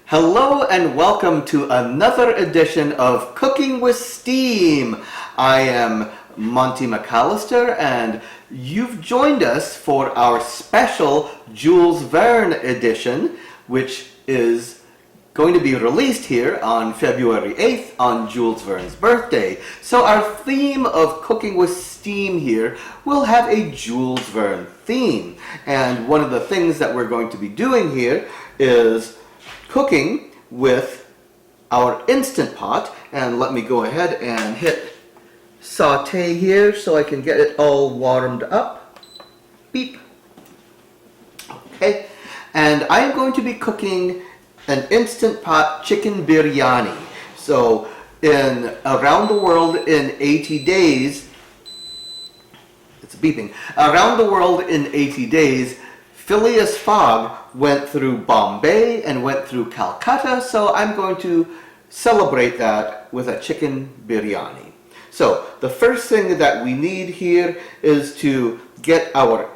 Hello and welcome to another edition of Cooking with Steam. I am Monty McAllister and you've joined us for our special Jules Verne edition, which is going to be released here on February 8th on Jules Verne's birthday. So our theme of Cooking with Steam here will have a Jules Verne theme. And one of the things that we're going to be doing here is cooking with our Instant Pot. And let me go ahead and hit saute here so I can get it all warmed up. Beep. Okay. And I'm going to be cooking an Instant Pot chicken biryani. So in around the world in 80 days, it's beeping, around the world in 80 days, Phileas Fogg went through Bombay and went through Calcutta, so I'm going to celebrate that with a chicken biryani. So the first thing that we need here is to get our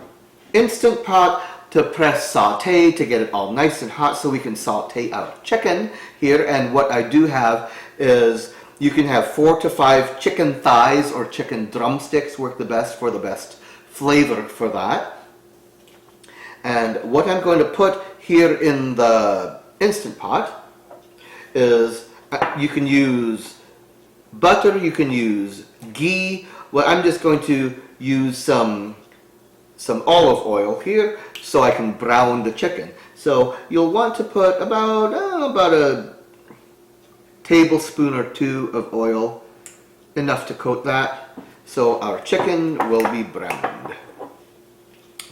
Instant Pot to press saute to get it all nice and hot so we can saute our chicken here. And what I do have is you can have 4 to 5 chicken thighs or chicken drumsticks work the best for the best flavor for that. And what I'm going to put here in the Instant Pot is you can use butter, you can use ghee. Well, I'm just going to use some olive oil here so I can brown the chicken. So you'll want to put about a tablespoon or 2 of oil, enough to coat that, so our chicken will be browned.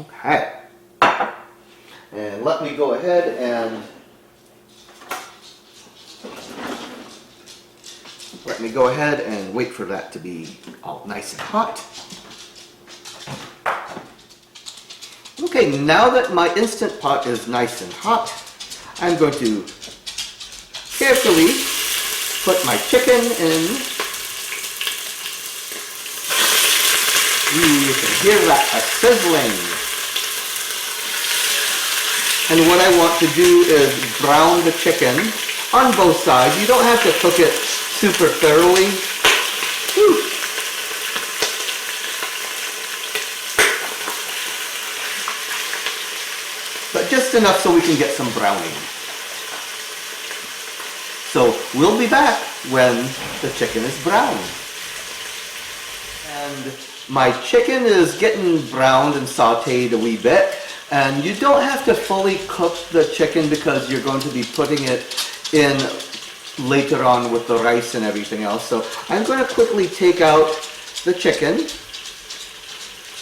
Okay. And let me go ahead and wait for that to be all nice and hot. Okay, now that my Instant Pot is nice and hot, I'm going to carefully put my chicken in. Ooh, you can hear that sizzling. And what I want to do is brown the chicken on both sides. You don't have to cook it super thoroughly. Whew. But just enough so we can get some browning. So we'll be back when the chicken is browned. And my chicken is getting browned and sauteed a wee bit. And you don't have to fully cook the chicken because you're going to be putting it in later on with the rice and everything else. So I'm going to quickly take out the chicken,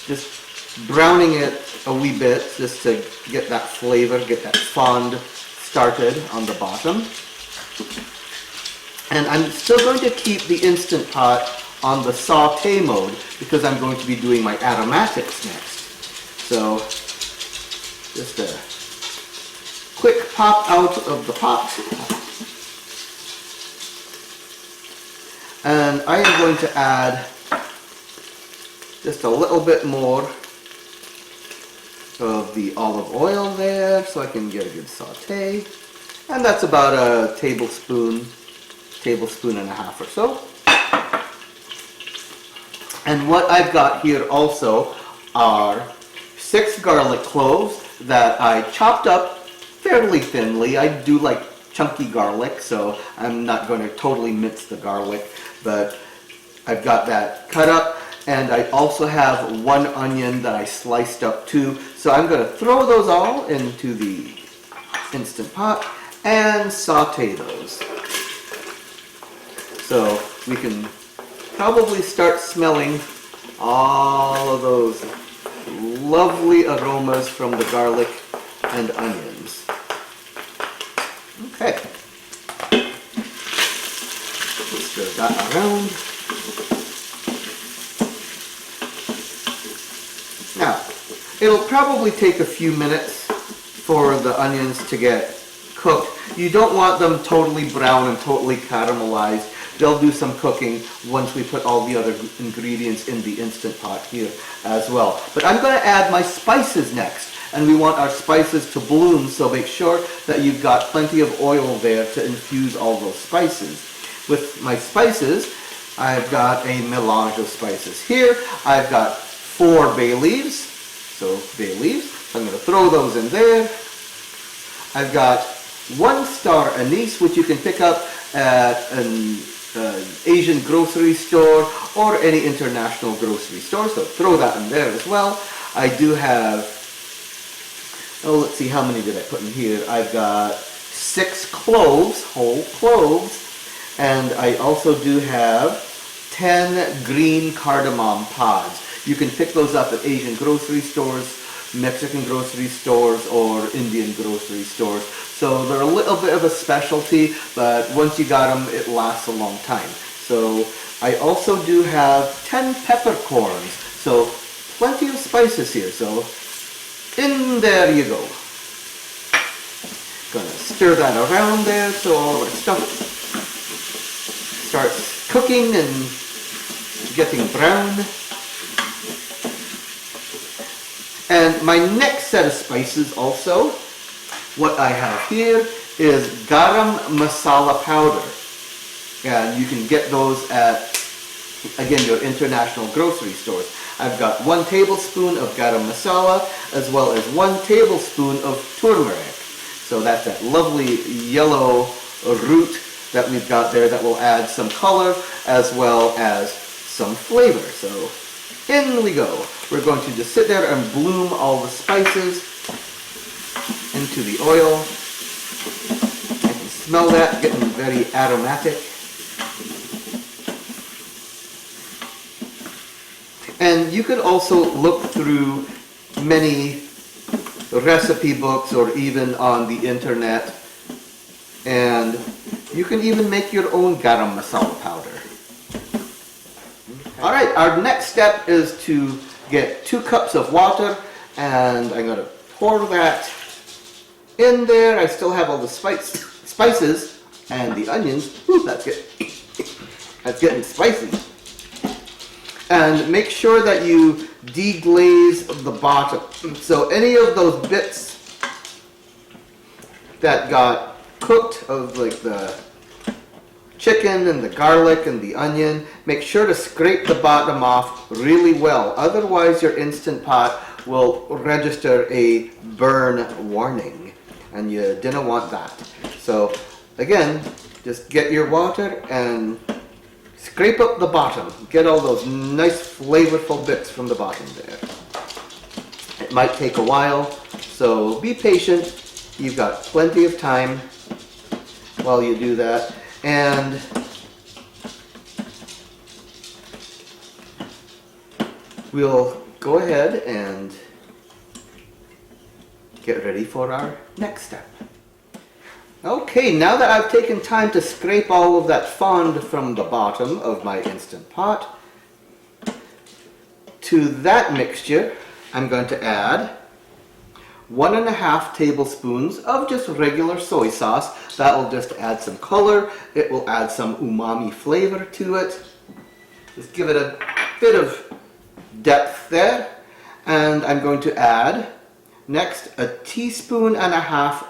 just browning it a wee bit just to get that flavor, get that fond started on the bottom. And I'm still going to keep the Instant Pot on the saute mode because I'm going to be doing my aromatics next. So just a quick pop out of the pot. And I am going to add just a little bit more of the olive oil there so I can get a good saute. And that's about a tablespoon and a half or so. And what I've got here also are 6 garlic cloves that I chopped up fairly thinly. I do like chunky garlic, so I'm not going to totally mince the garlic, but I've got that cut up. And I also have 1 onion that I sliced up too. So I'm going to throw those all into the Instant Pot and saute those. So we can probably start smelling all of those lovely aromas from the garlic and onions. Okay. Stir that around. Now, it'll probably take a few minutes for the onions to get cooked. You don't want them totally brown and totally caramelized. They'll do some cooking once we put all the other ingredients in the Instant Pot here as well. But I'm going to add my spices next. and we want our spices to bloom, so make sure that you've got plenty of oil there to infuse all those spices. With my spices, I've got a melange of spices. Here, I've got 4 bay leaves, so bay leaves. I'm going to throw those in there. I've got 1 star anise, which you can pick up at an Asian grocery store or any international grocery store, so throw that in there as well. I do have, let's see, how many did I put in here? I've got 6 cloves, whole cloves, and I also do have 10 green cardamom pods. You can pick those up at Asian grocery stores, Mexican grocery stores, or Indian grocery stores. So they're a little bit of a specialty, but once you got them, it lasts a long time. So I also do have 10 peppercorns. So plenty of spices here. So in there you go. Gonna stir that around there so all that stuff starts cooking and getting brown. And my next set of spices also, what I have here is garam masala powder. And you can get those at, again, your international grocery stores. I've got 1 tablespoon of garam masala as well as 1 tablespoon of turmeric. So that's that lovely yellow root that we've got there that will add some color as well as some flavor. So in we go. We're going to just sit there and bloom all the spices into the oil. I can smell that getting very aromatic. And you could also look through many recipe books or even on the internet, and you can even make your own garam masala powder. Okay. Alright, our next step is to get 2 cups of water, and I'm going to pour that in there. I still have all the spices and the onions. Ooh, that's getting spicy. And make sure that you deglaze the bottom. So any of those bits that got cooked of like the chicken and the garlic and the onion, make sure to scrape the bottom off really well. Otherwise your Instant Pot will register a burn warning, and you didn't want that. So again, just get your water and scrape up the bottom. Get all those nice flavorful bits from the bottom there. It might take a while, so be patient. You've got plenty of time while you do that. And we'll go ahead and get ready for our next step. Okay, now that I've taken time to scrape all of that fond from the bottom of my Instant Pot, to that mixture I'm going to add 1.5 tablespoons of just regular soy sauce. That will just add some color. It will add some umami flavor to it. Just give it a bit of depth there. And I'm going to add next 1.5 teaspoons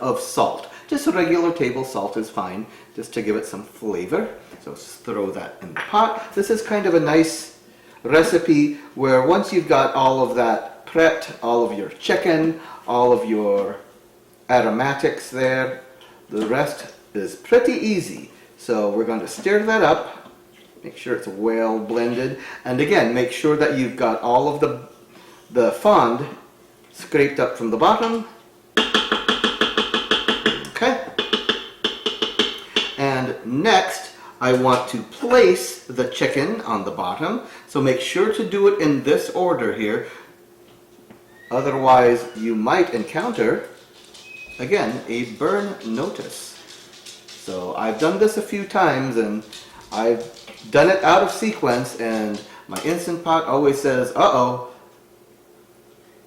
of salt. Just regular table salt is fine, just to give it some flavor. So just throw that in the pot. This is kind of a nice recipe where once you've got all of that prepped, all of your chicken, all of your aromatics there, the rest is pretty easy. So we're going to stir that up, make sure it's well blended, and again, make sure that you've got all of the fond scraped up from the bottom. Okay. And next, I want to place the chicken on the bottom. So make sure to do it in this order here. Otherwise, you might encounter, again, a burn notice. So I've done this a few times, and I've done it out of sequence, and my Instant Pot always says, uh-oh,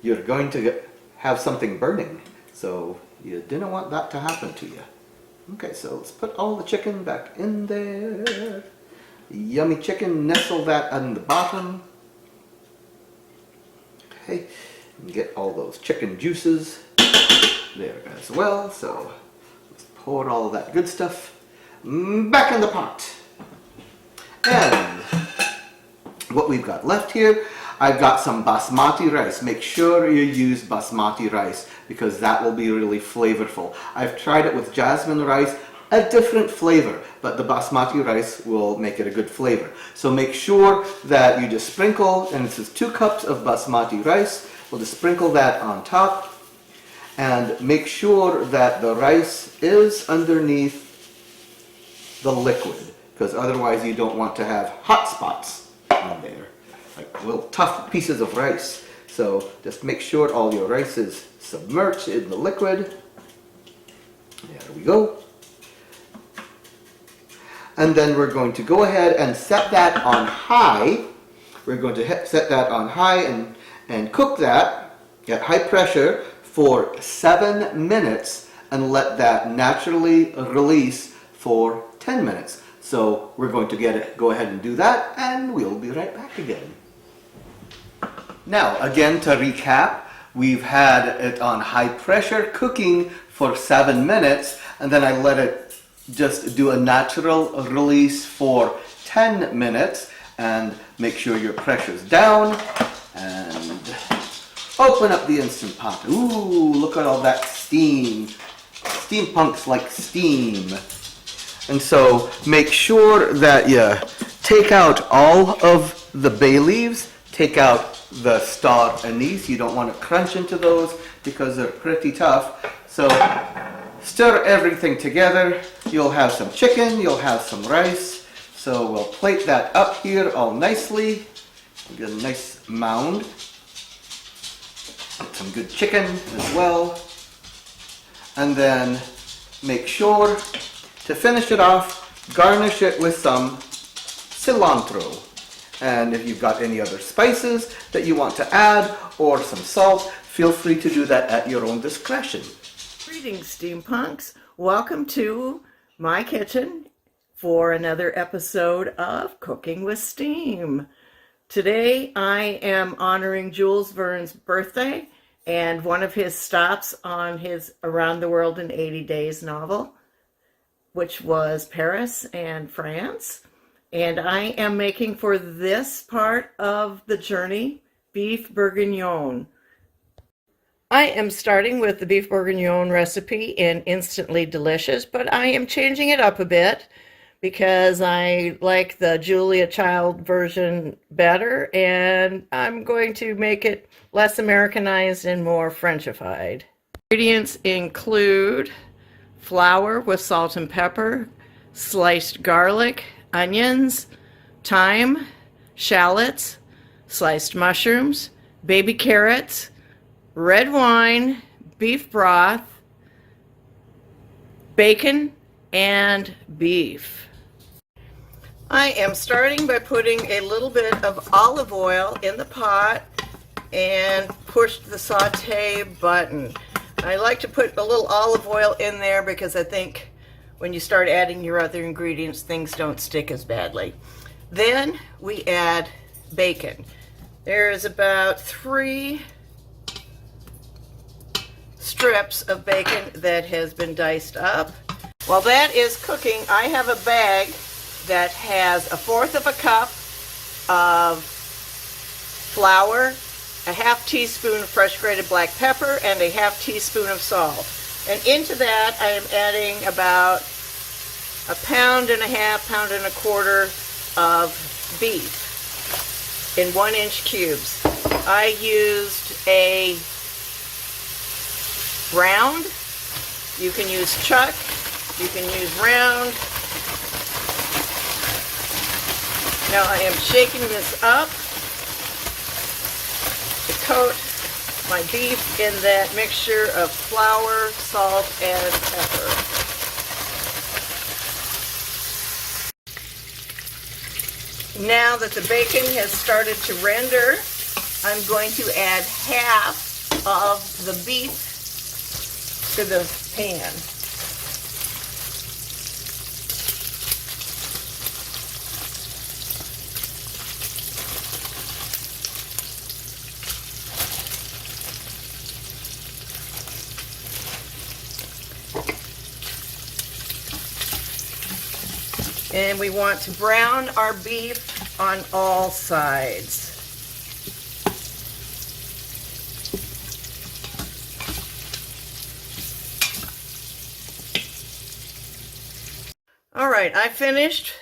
you're going to have something burning. So you didn't want that to happen to you. Okay, so let's put all the chicken back in there. Yummy chicken, nestle that on the bottom. Okay, And get all those chicken juices there as well. So let's pour all of that good stuff back in the pot. And what we've got left here, I've got some basmati rice. Make sure you use basmati rice because that will be really flavorful. I've tried it with jasmine rice, a different flavor, but the basmati rice will make it a good flavor. So make sure that you just sprinkle, and this is 2 cups of basmati rice. We'll just sprinkle that on top, and make sure that the rice is underneath the liquid, because otherwise you don't want to have hot spots on there, like little tough pieces of rice. So just make sure all your rice is submerged in the liquid. There we go. And then we're going to go ahead and set that on high. We're going to set that on high and cook that at high pressure for 7 minutes and let that naturally release for 10 minutes. So we're going to go ahead and do that, and we'll be right back again. Now, again, to recap, we've had it on high pressure cooking for 7 minutes, and then I let it just do a natural release for 10 minutes, and make sure your pressure's down, and open up the Instant Pot. Ooh, look at all that steam. Steampunks like steam. And so make sure that you take out all of the bay leaves, take out the star anise. You don't want to crunch into those because they're pretty tough. So stir everything together. You'll have some chicken, you'll have some rice. So we'll plate that up here all nicely. Get a nice mound. Get some good chicken as well. And then make sure to finish it off, garnish it with some cilantro. And if you've got any other spices that you want to add or some salt, feel free to do that at your own discretion. Greetings, steampunks. Welcome to my kitchen for another episode of Cooking with Steam. Today I am honoring Jules Verne's birthday and one of his stops on his Around the World in 80 Days novel, which was Paris and France. And I am making for this part of the journey beef bourguignon. I am starting with the beef bourguignon recipe in Instantly Delicious, but I am changing it up a bit because I like the Julia Child version better, and I'm going to make it less Americanized and more Frenchified. Ingredients include flour with salt and pepper, sliced garlic, onions, thyme, shallots, sliced mushrooms, baby carrots, red wine, beef broth, bacon, and beef. I am starting by putting a little bit of olive oil in the pot and push the saute button. I like to put a little olive oil in there because I think when you start adding your other ingredients, things don't stick as badly. Then we add bacon. There's about 3 strips of bacon that has been diced up. While that is cooking, I have a bag that has 1/4 of a cup of flour, a 1/2 teaspoon of fresh grated black pepper, and a 1/2 teaspoon of salt. And into that I am adding about 1.5 pound and a quarter of beef in 1-inch cubes. I used a round. You can use chuck, you can use round. Now I am shaking this up to coat my beef in that mixture of flour, salt, and pepper. Now that the bacon has started to render, I'm going to add half of the beef to the pan. And we want to brown our beef on all sides. All right, I finished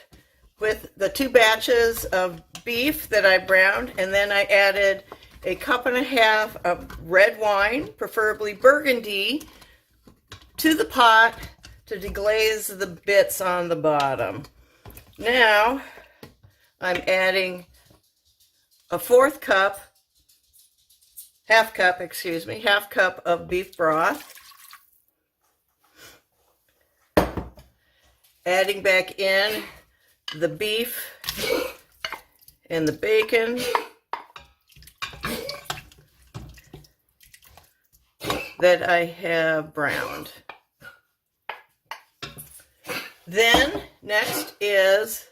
with the 2 batches of beef that I browned, and then I added a 1.5 cups of red wine, preferably Burgundy, to the pot to deglaze the bits on the bottom. Now I'm adding a 1/4 cup, half cup of beef broth. Adding back in the beef and the bacon that I have browned. Then next is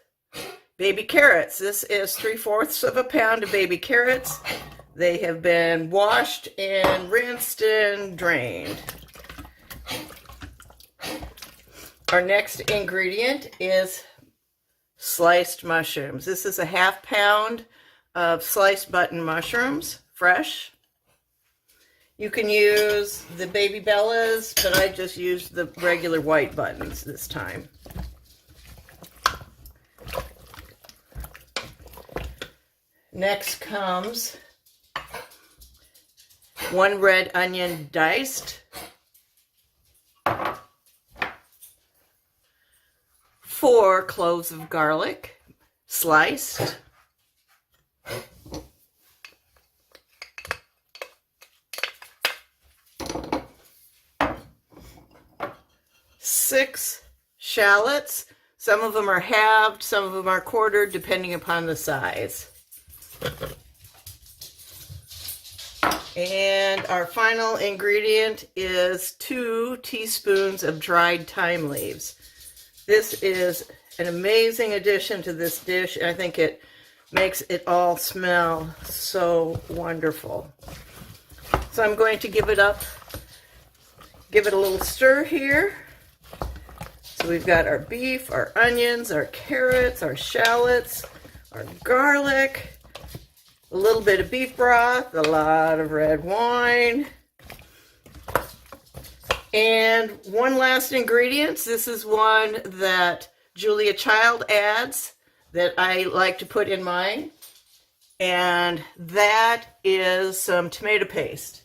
baby carrots. This is 3/4 pound of baby carrots. They have been washed and rinsed and drained. Our next ingredient is sliced mushrooms. This is a 1/2 pound of sliced button mushrooms, fresh. You can use the baby bellas, but I just used the regular white buttons this time. Next comes 1 red onion diced, 4 cloves of garlic sliced, 6 shallots. Some of them are halved, some of them are quartered, depending upon the size. And our final ingredient is 2 teaspoons of dried thyme leaves. This is an amazing addition to this dish. I think it makes it all smell so wonderful. So I'm going to give it a little stir here. So we've got our beef, our onions, our carrots, our shallots, our garlic, a little bit of beef broth, a lot of red wine. And one last ingredient. This is one that Julia Child adds that I like to put in mine. And that is some tomato paste.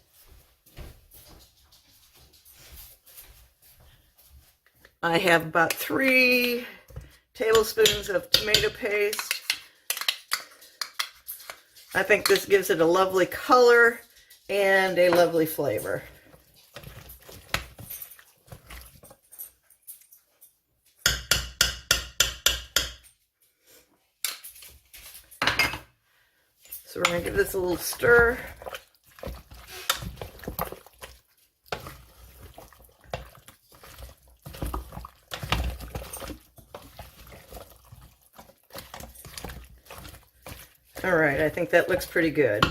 I have about 3 tablespoons of tomato paste. I think this gives it a lovely color and a lovely flavor. So we're going to give this a little stir. All right, I think that looks pretty good.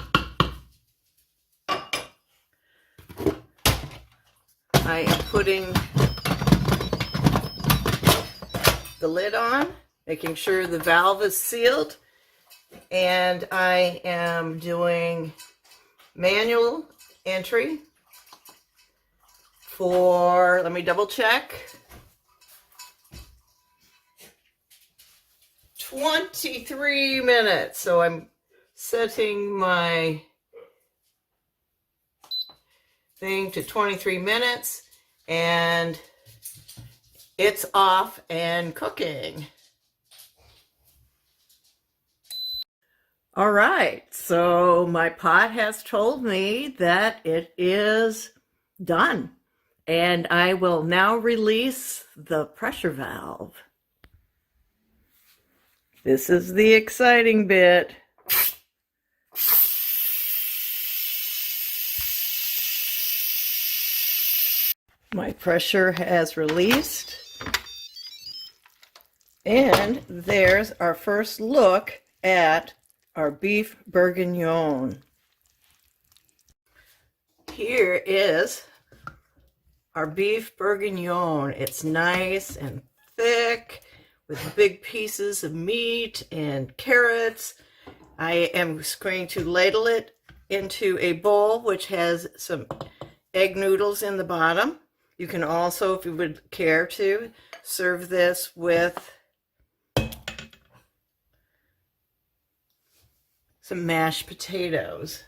I am putting the lid on, making sure the valve is sealed, and I am doing manual entry for, let me double check, 23 minutes. So I'm setting my thing to 23 minutes and it's off and cooking. All right, so my pot has told me that it is done, and I will now release the pressure valve. This is the exciting bit. My pressure has released, and there's our first look at our beef bourguignon. Here is our beef bourguignon. It's nice and thick with big pieces of meat and carrots. I am going to ladle it into a bowl which has some egg noodles in the bottom. You can also, if you would care to, serve this with some mashed potatoes.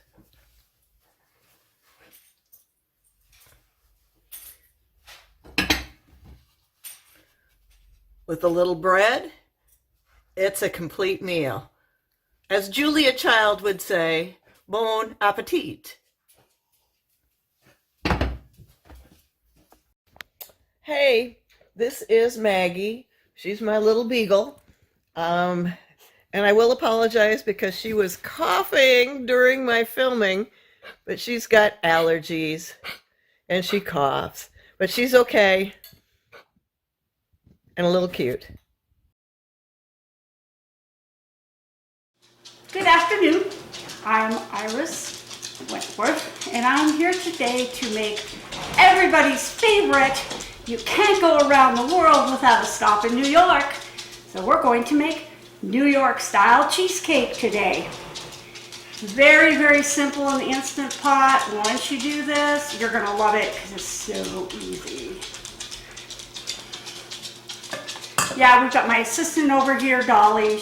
With a little bread, it's a complete meal. As Julia Child would say, bon appetit. Hey, this is Maggie. She's my little beagle. And I will apologize because she was coughing during my filming, but she's got allergies and she coughs, but she's okay and a little cute. Good afternoon. I'm Iris Wentworth, and I'm here today to make everybody's favorite. You can't go around the world without a stop in New York. So we're going to make New York style cheesecake today. Very, very simple in the Instant Pot. Once you do this, you're gonna love it because it's so easy. Yeah, we've got my assistant over here, Dolly.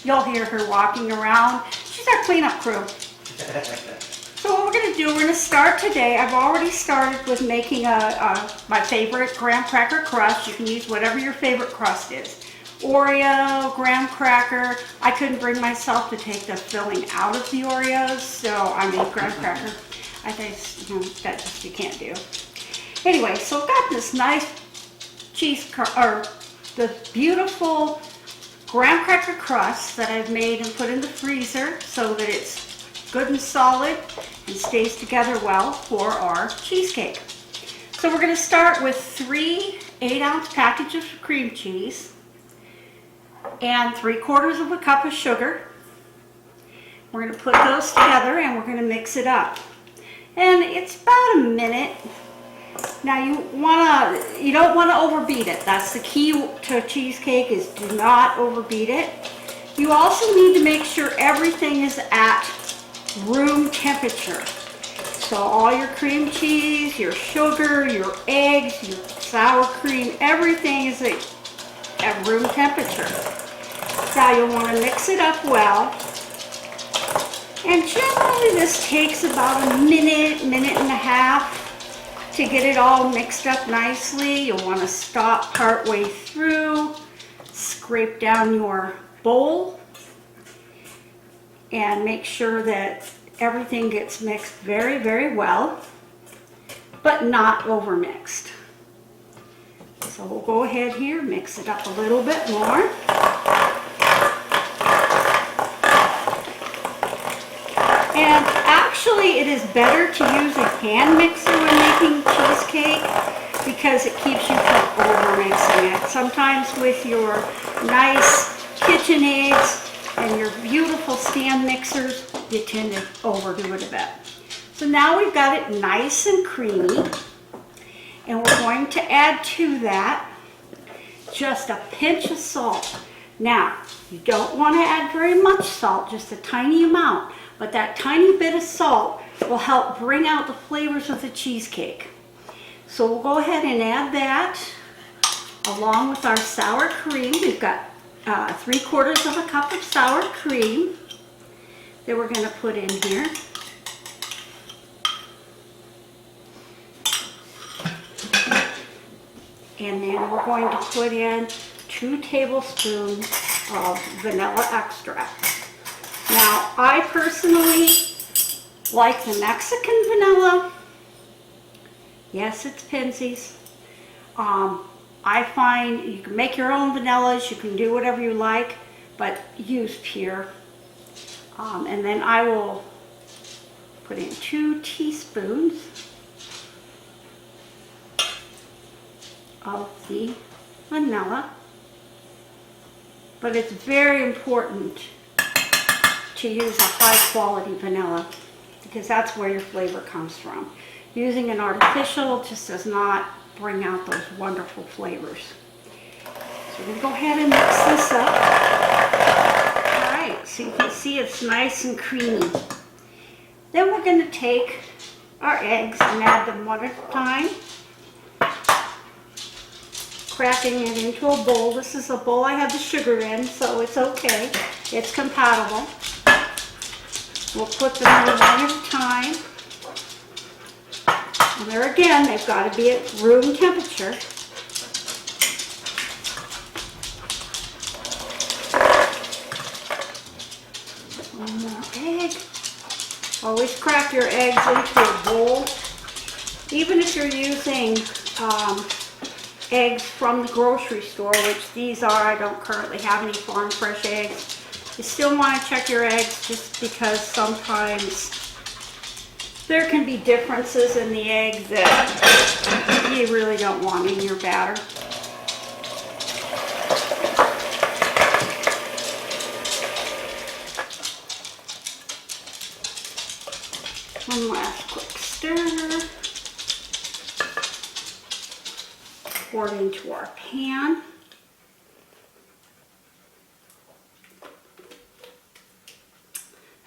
You'll hear her walking around. She's our cleanup crew. So what we're gonna do, we're gonna start today. I've already started with making my favorite graham cracker crust. You can use whatever your favorite crust is. Oreo, graham cracker. I couldn't bring myself to take the filling out of the Oreos, so I made graham cracker. I think that just you can't do. Anyway, so I've got this nice the beautiful graham cracker crust that I've made and put in the freezer so that it's good and solid and stays together well for our cheesecake. So we're going to start with 3 8-ounce packages of cream cheese and 3/4 of a cup of sugar. We're going to put those together and we're going to mix it up. And it's about a minute. Now you don't want to overbeat it. That's the key to cheesecake, is do not overbeat it. You also need to make sure everything is at room temperature. So all your cream cheese, your sugar, your eggs, your sour cream, everything is at room temperature. Now you'll want to mix it up well. And generally this takes about a minute, minute and a half to get it all mixed up nicely. You'll want to stop partway through, scrape down your bowl, and make sure that everything gets mixed very, very well, but not overmixed. So we'll go ahead here, mix it up a little bit more. And actually it is better to use a hand mixer when making cheesecake because it keeps you from over-mixing it. Sometimes with your nice KitchenAids and your beautiful stand mixers, you tend to overdo it a bit. So now we've got it nice and creamy, and we're going to add to that just a pinch of salt. Now, you don't want to add very much salt, just a tiny amount, but that tiny bit of salt will help bring out the flavors of the cheesecake. So we'll go ahead and add that along with our sour cream. We've got 3/4 of a cup of sour cream that we're going to put in here. And then we're going to put in 2 tablespoons of vanilla extract. Now, I personally like the Mexican vanilla. Yes, it's Pinsy's. I find you can make your own vanillas, you can do whatever you like, but use pure. And then I will put in 2 teaspoons of the vanilla. But it's very important to use a high quality vanilla because that's where your flavor comes from. Using an artificial just does not bring out those wonderful flavors. So going to go ahead and mix this up. Alright, so you can see it's nice and creamy. Then we're going to take our eggs and add them one at a time. Cracking it into a bowl. This is a bowl I have the sugar in, so it's okay. It's compatible. We'll put them in one at a time. And there again, they've got to be at room temperature. One more egg. Always crack your eggs into a bowl. Even if you're using eggs from the grocery store, which these are, I don't currently have any farm fresh eggs. You still want to check your eggs just because sometimes there can be differences in the egg that you really don't want in your batter. One last quick stir. Pour it into our pan.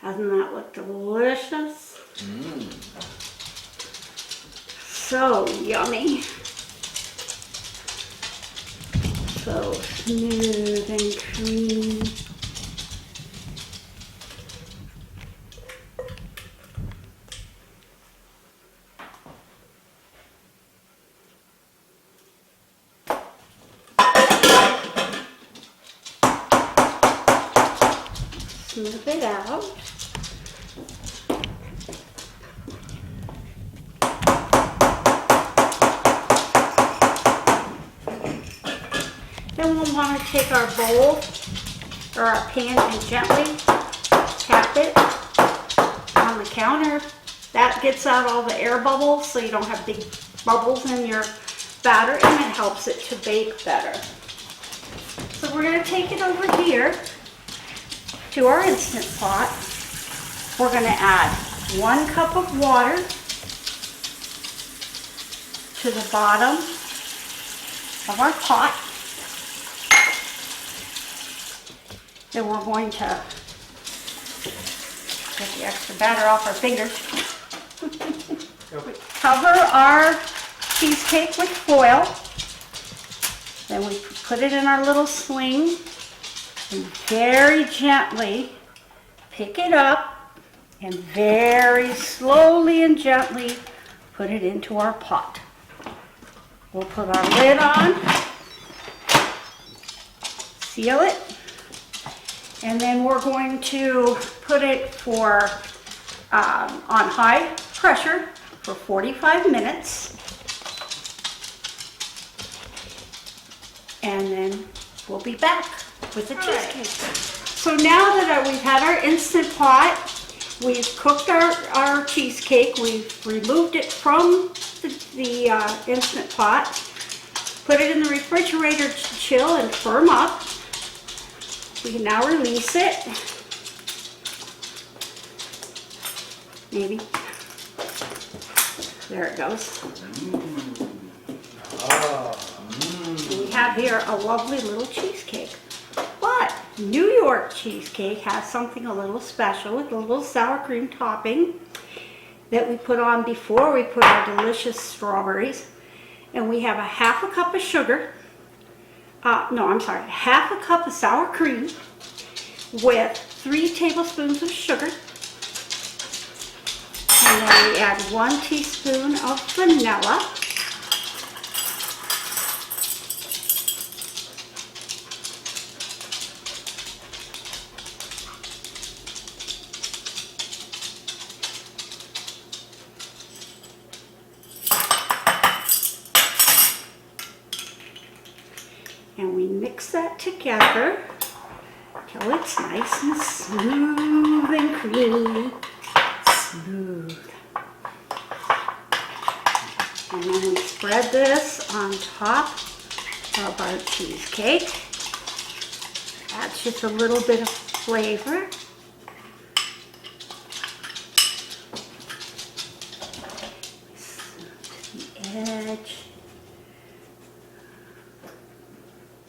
Doesn't that look delicious? So yummy. So smooth and creamy. Smooth it out. Then we'll want to take our bowl or our pan and gently tap it on the counter. That gets out all the air bubbles so you don't have big bubbles in your batter, and it helps it to bake better. So we're going to take it over here to our Instant Pot. We're going to add 1 cup of water to the bottom of our pot. Then we're going to get the extra batter off our fingers. Cover our cheesecake with foil. Then we put it in our little sling and very gently pick it up and very slowly and gently put it into our pot. We'll put our lid on, seal it, and then we're going to put it for on high pressure for 45 minutes. And then we'll be back with the cheesecake. So now that we've had our Instant Pot, we've cooked our cheesecake, we've removed it from the Instant Pot, put it in the refrigerator to chill and firm up. We can now release it. Maybe. There it goes. We have here a lovely little cheesecake. But New York cheesecake has something a little special with a little sour cream topping that we put on before we put our delicious strawberries. And we have a half a cup of sugar. Half a cup of sour cream with 3 tablespoons of sugar. And then we add 1 teaspoon of vanilla. And we mix that together till it's nice and smooth and creamy. Smooth. And then we spread this on top of our cheesecake. That's just a little bit of flavor. To the edge.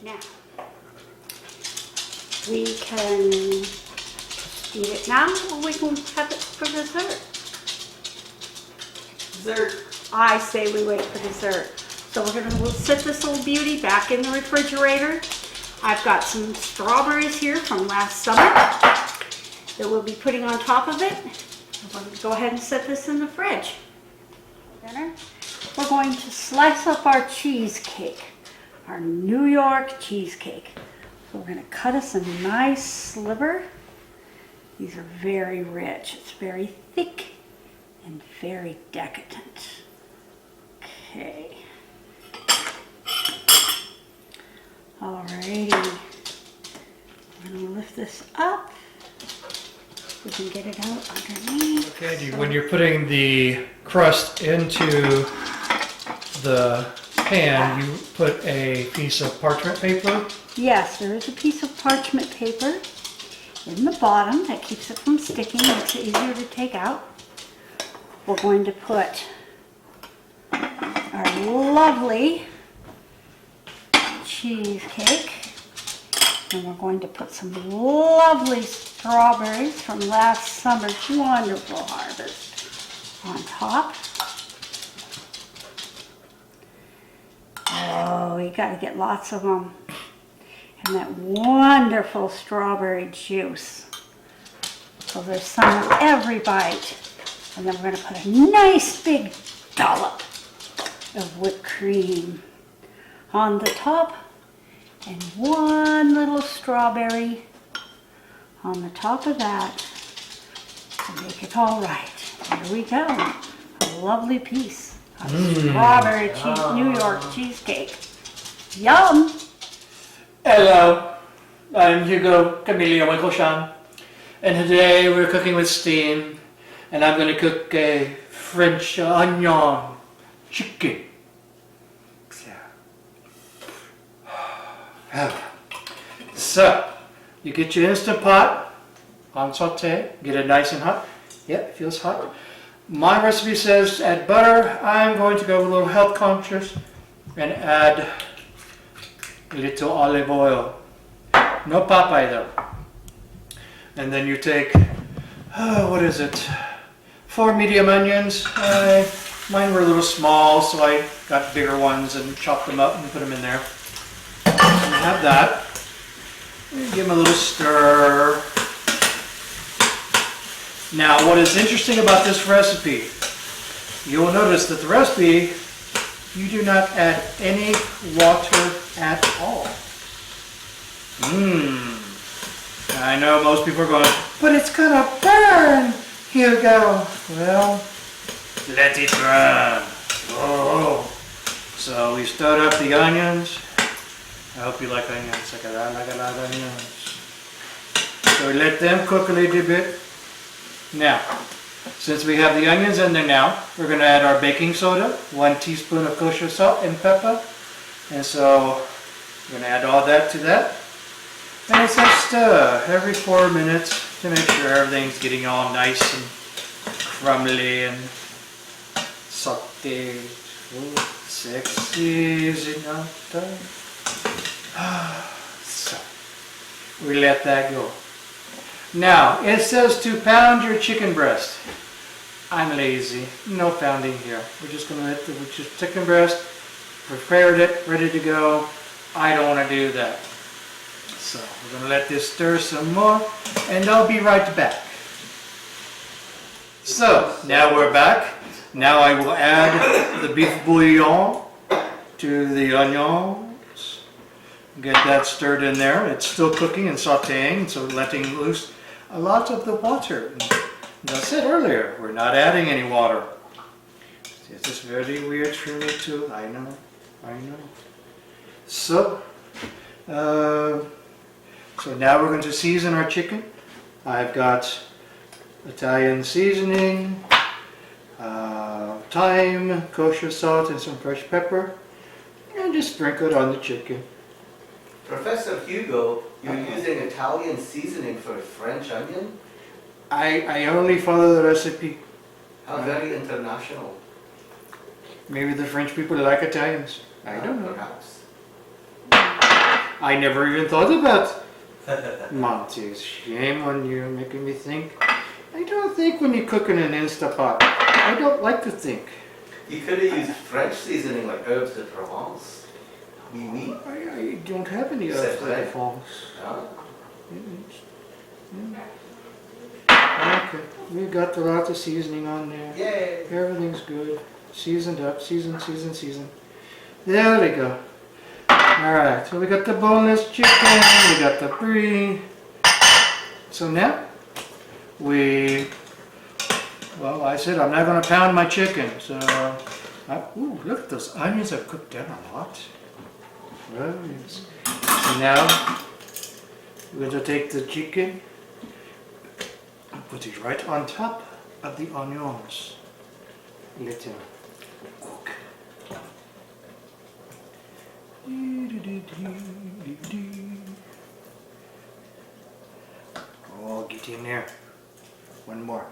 Now, we can eat it now, or we can have it for dessert. Dessert. I say we wait for dessert. So we'll set this little beauty back in the refrigerator. I've got some strawberries here from last summer that we'll be putting on top of it. We're going to go ahead and set this in the fridge. We're going to slice up our cheesecake, our New York cheesecake. So we're going to cut us a nice sliver. These are very rich. It's very thick and very decadent. Okay. Alrighty. We're going to lift this up. We can get it out underneath. Okay, when you're putting the crust into the pan, you put a piece of parchment paper. Yes, there is a piece of parchment paper in the bottom that keeps it from sticking, makes it easier to take out. We're going to put our lovely cheesecake, and we're going to put some lovely strawberries from last summer's wonderful harvest on top. Oh, you got to get lots of them. And that wonderful strawberry juice. So there's some in every bite. And then we're going to put a nice big dollop of whipped cream on the top, and one little strawberry on the top of that to make it all right. There we go. A lovely piece of strawberry New York cheesecake. Yum! Hello, I'm Hugo Camilio Winkelshan, and today we're cooking with steam, and I'm going to cook a French onion chicken. So, you get your Instant Pot on saute, get it nice and hot. Yep, it feels hot. My recipe says add butter. I'm going to go a little health conscious and add a little olive oil. No Popeye though. And then you take, what is it? 4 medium onions. Mine were a little small, so I got bigger ones and chopped them up and put them in there. And have that. Give them a little stir. Now, what is interesting about this recipe, you will notice that the recipe, you do not add any water at all. I know most people are going, but it's gonna burn, Hugo. Well, let it burn. Oh. So we stirred up the onions. I hope you like onions. I like a lot of onions. So we let them cook a little bit. Now, since we have the onions in there now, we're going to add our baking soda, 1 teaspoon of kosher salt and pepper. And so we're going to add all that to that. And it's a stir every 4 minutes to make sure everything's getting all nice and crumbly and sauteed. Ooh, sexy, is it not? So, we let that go. Now, it says to pound your chicken breast. I'm lazy. No pounding here. We're just going to let the chicken breast, prepared it, ready to go. I don't want to do that. So, we're going to let this stir some more, and I'll be right back. So, now we're back. Now I will add the beef bouillon to the onions. Get that stirred in there. It's still cooking and sauteing, so letting loose a lot of the water. As I said earlier, we're not adding any water. This is very weird for me too. I know. So, so now we're going to season our chicken. I've got Italian seasoning, thyme, kosher salt, and some fresh pepper, and just sprinkle it on the chicken. Professor Hugo, you're using Italian seasoning for French onion? I only follow the recipe. How very international. Maybe the French people like Italians. I don't know. Perhaps. I never even thought about Monty's. Shame on you, making me think. I don't think when you cook in an Instapot. I don't like to think. You could have used French seasoning like herbs de Provence. Oui, oui. I don't have any C'est of vrai. that false. Ah. Okay, we got a lot of seasoning on there. Yay! Everything's good. Seasoned up, seasoned. There we go. Alright, so we got the boneless chicken, we got the brie. So now, well, I said I'm not going to pound my chicken, so, ooh, look at those onions have cooked down a lot. Well, yes. So now, we're going to take the chicken and put it right on top of the onions. Let them cook. Oh, get in there. One more.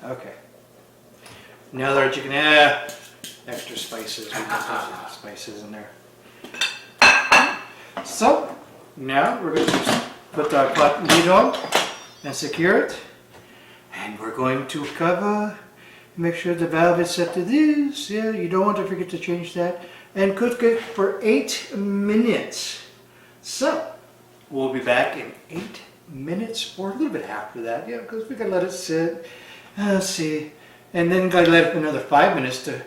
Okay. Now that our chicken, extra spices. We got spices in there. So, now we're going to put our pot lid on and secure it. And we're going to cover, make sure the valve is set to this. Yeah, you don't want to forget to change that. And cook it for 8 minutes. So, we'll be back in 8 minutes or a little bit after that. Yeah, because we can let it sit. Let's see. And then gotta let it another 5 minutes to,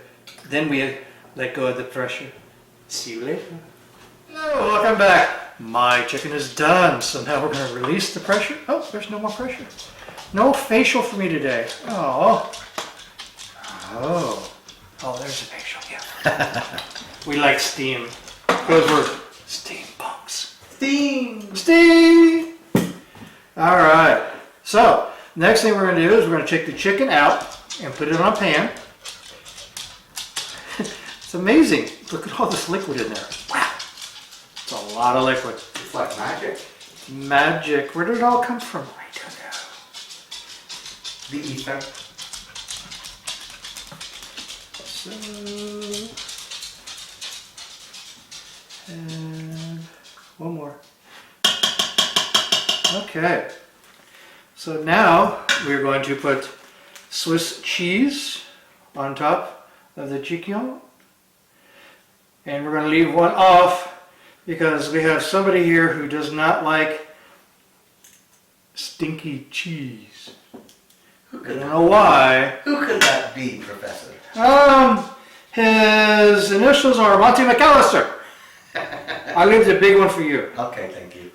then we let go of the pressure. See you later. Hello, welcome back. My chicken is done. So now we're gonna release the pressure. Oh, there's no more pressure. No facial for me today. Oh, there's a facial, yeah. We like steam, because we're steam punks. Steam! All right, so next thing we're gonna do is we're gonna take the chicken out and put it on a pan. It's amazing, look at all this liquid in there. Wow, it's a lot of liquid. It's like magic. Magic, where did it all come from? I don't know. The ether. So, and one more. Okay. So now we're going to put Swiss cheese on top of the chicken. And we're going to leave one off because we have somebody here who does not like stinky cheese. I don't know why. Who could that be, Professor? His initials are Monty McAllister. I leave the big one for you. Okay, thank you.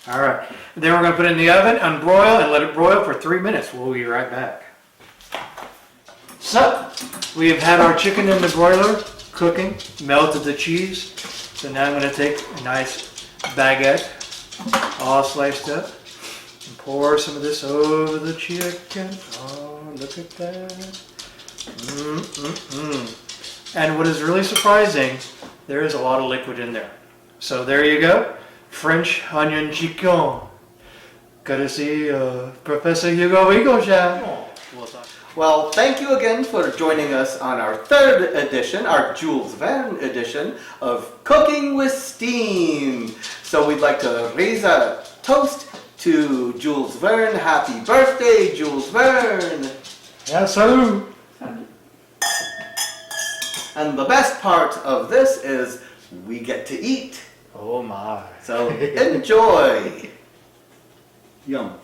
All right. Then we're going to put it in the oven, unbroil, and let it broil for 3 minutes. We'll be right back. So, we have had our chicken in the broiler cooking, melted the cheese. So now I'm going to take a nice baguette, all sliced up, and pour some of this over the chicken. Oh, look at that. And what is really surprising, there is a lot of liquid in there. So there you go, French onion chicken. Courtesy Professor Hugo Eaglejack. Well, Thank you again for joining us on our third edition, our Jules Verne edition of Cooking with Steam. So we'd like to raise a toast to Jules Verne. Happy birthday, Jules Verne! yeah, salud. And the best part of this is we get to eat. Oh my. So enjoy! Yum.